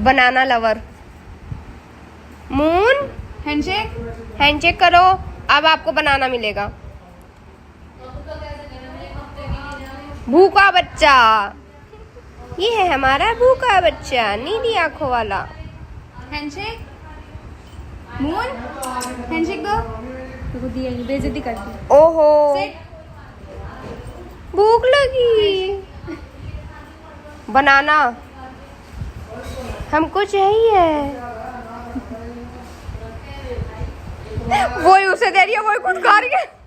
बनाना lover. Moon handshake करो, अब आपको बनाना मिलेगा। भूखा बच्चा, ये है हमारा भूखा बच्चा, नीली आंखों वाला। हैंडशेक मून, हैंडशेक दो। देखो दिया, बेइज्जती कर दी। ओहो, भूख लगी। बनाना हमको चाहिए। वही उसे दे रही है, वही खुद खा रही है।